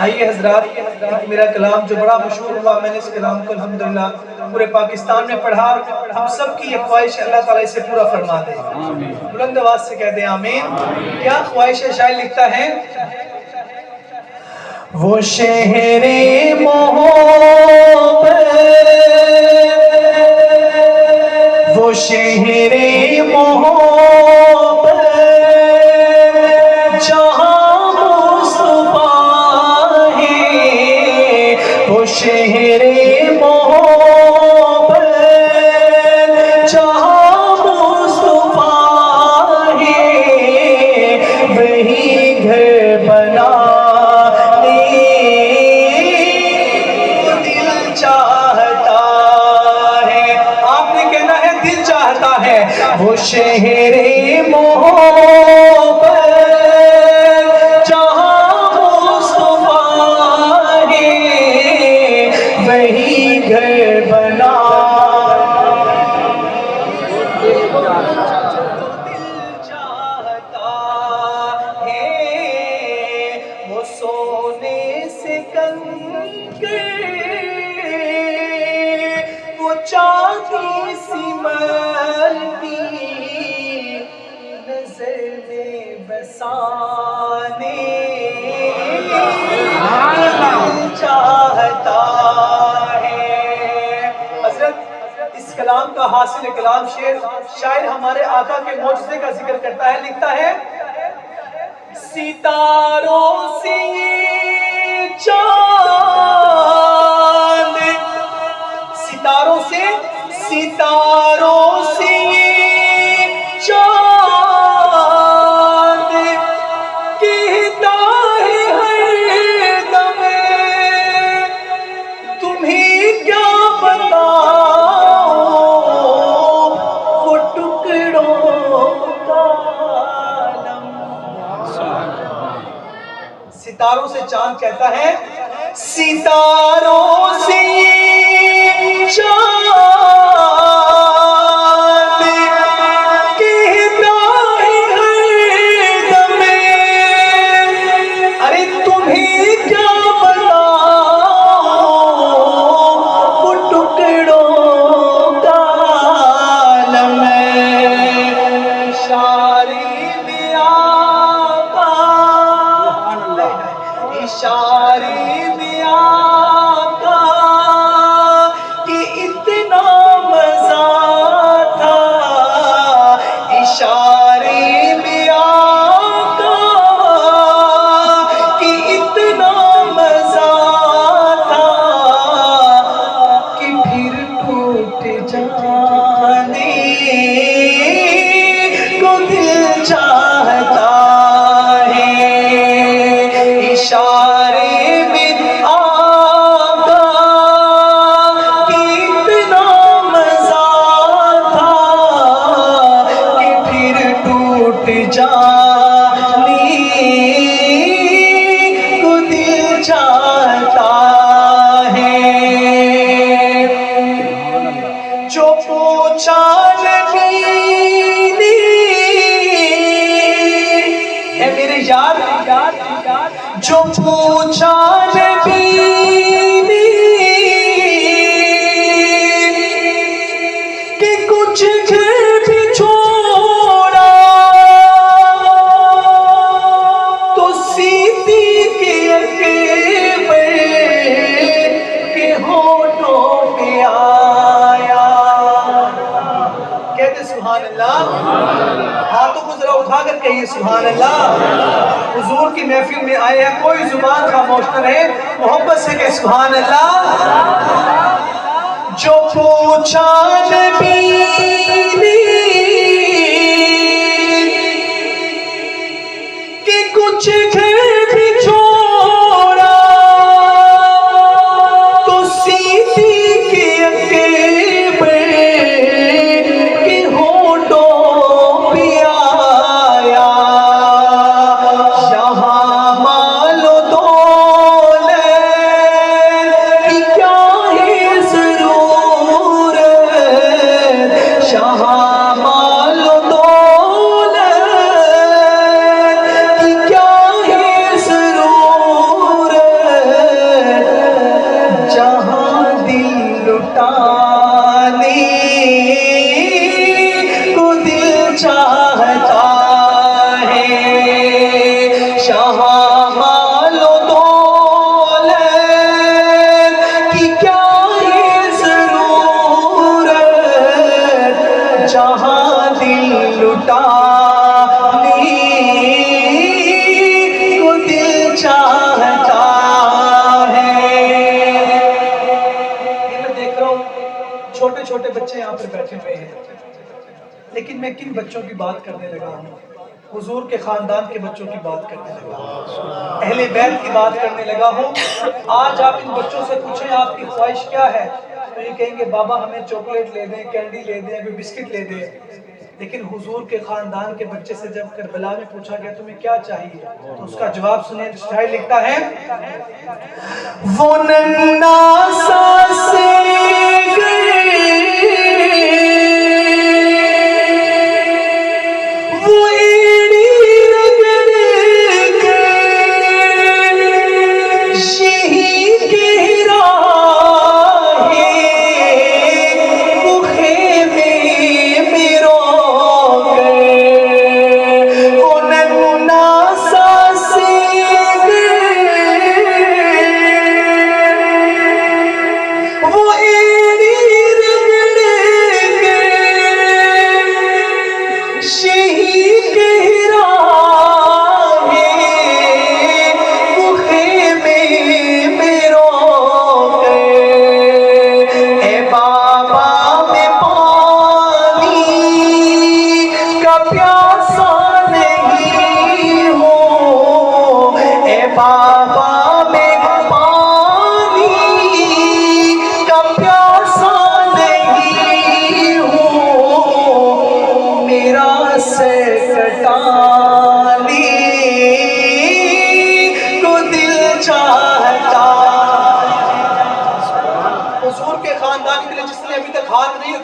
آئیے حضرات، میرا کلام جو بڑا مشہور ہوا، میں نے اس کلام کو الحمدللہ پورے پاکستان میں پڑھا. ہم سب کی یہ خواہش ہے اللہ تعالیٰ اسے پورا فرما دے. بلند آواز سے کہہ دیں آمین. کیا خواہش ہے؟ شاعر لکھتا ہے وہ شہر محبت، وہ شہر محبت جہاں مصطفیٰ ہے، وہ شہر محبت جہاں مصطفیٰ ہے، وہی گھر بنا وہ شہر محبت جہاں مصطفیٰ ہے، وہی گھر بنا دل چاہتا ہے. وہ سونے سے کنکر، وہ چاندی سی ملتی نظر میں بسانے چاہتا ہے. حضرت اس کلام کا حاصل کلام شاعر ہمارے آقا کے معجزے کا ذکر کرتا ہے. لکھتا ہے ستاروں سے چاند، ستاروں سے چاند کہتا ہے ہر دم تمہیں کیا بتاؤں، وہ ٹکڑوں کا عالم. ستاروں سے چاند کہتا ہے، ستاروں سے چاند کہتا ہے ہر دم ارے تمہیں کیا بتاؤں، وہ ٹکڑوں کا عالم. اشارے میں آقا، اشارے میں آقا کہ اتنا مزہ تھا، اشارے میں آقا کہ اتنا مزہ تھا کہ پھر ٹوٹ جانے کو دل چاہتا ہے. اشارے میں آقا کہ اتنا مزہ تھا کہ پھر ٹوٹ جانے کو دل چاہتا ہے. جو پوچھا نبی نے، اے میرے یار، جو پوچھا نبی نے کہ کچھ گھر بھی چھوڑا، تو سیدھی کے اکبر کے ہونٹوں پہ آیا. کہتے سبحان اللہ. ہاتھوں کو ذرا اٹھا کر کہیے سبحان اللہ. حضور کی محفل میں آئے ہیں، کوئی زبان خاموش نہ رہے، محبت سے کہ سبحان اللہ. جو پوچھا نبی نے کہ کچھ گھر بھی چھوڑا، تو سیدھی کے اکبر کے ہونٹوں پہ آیا. یہاں مال و دولت کی کیا ہے ضرورت، شاہ لیکن میں کن بچوں کی بات کرنے لگا ہوں؟ حضور کے خاندان کے بچوں کی بات کرنے لگا ہوں، اہل بیت کی بات کرنے لگا ہوں۔ آج آپ ان بچوں سے پوچھیں آپ کی خواہش کیا ہے، تو یہ کہیں گے بابا ہمیں چاکلیٹ لے دیں، کینڈی لے دیں، کوئی بسکٹ لے دیں۔ لیکن حضور کے خاندان کے بچے سے جب کربلا میں پوچھا گیا تمہیں کیا چاہیے، تو اس کا جواب سنیں۔ شاعر لکھتا ہے وہ ننا سا سے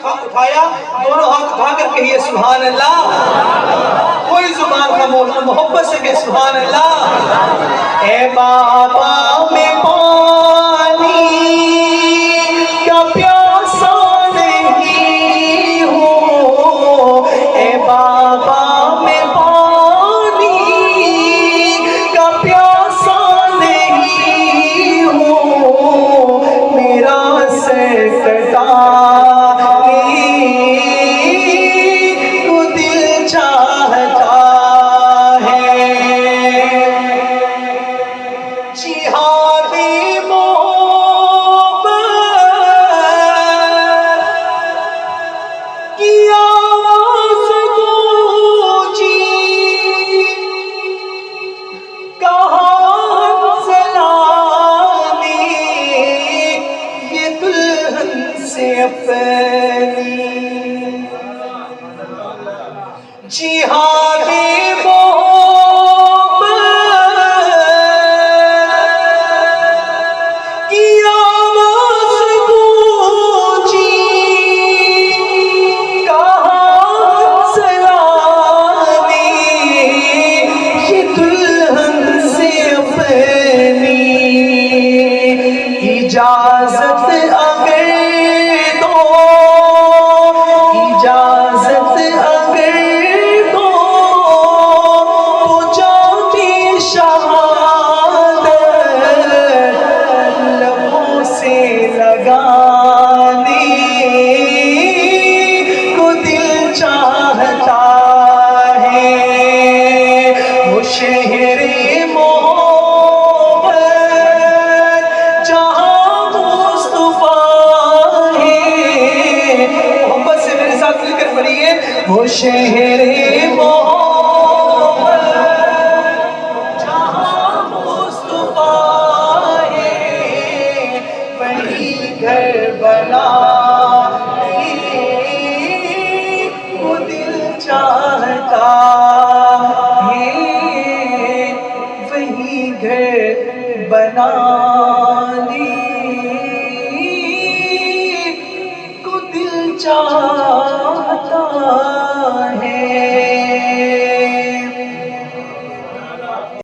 اٹھایا، دونوں ہاتھ اٹھا کر کہیے سبحان اللہ، کوئی زبان خاموش نہ، محبت سے کہ سبحان اللہ۔ اے بابا میں پانی کا پیاسا نہیں ہوں، اے بابا میں پانی کا پیاسا نہیں ہوں، میرا سر کٹا جی ہاں بے محبت کی آواز گونجی، کہاں سلامی یہ دلہن سے اپنی، اجازت وہ شہر محبت جہاں مصطفیٰ ہے، وہی گھر بنا وہ دل چاہتا ہے، وہی گھر بنانے کو دل چاہتا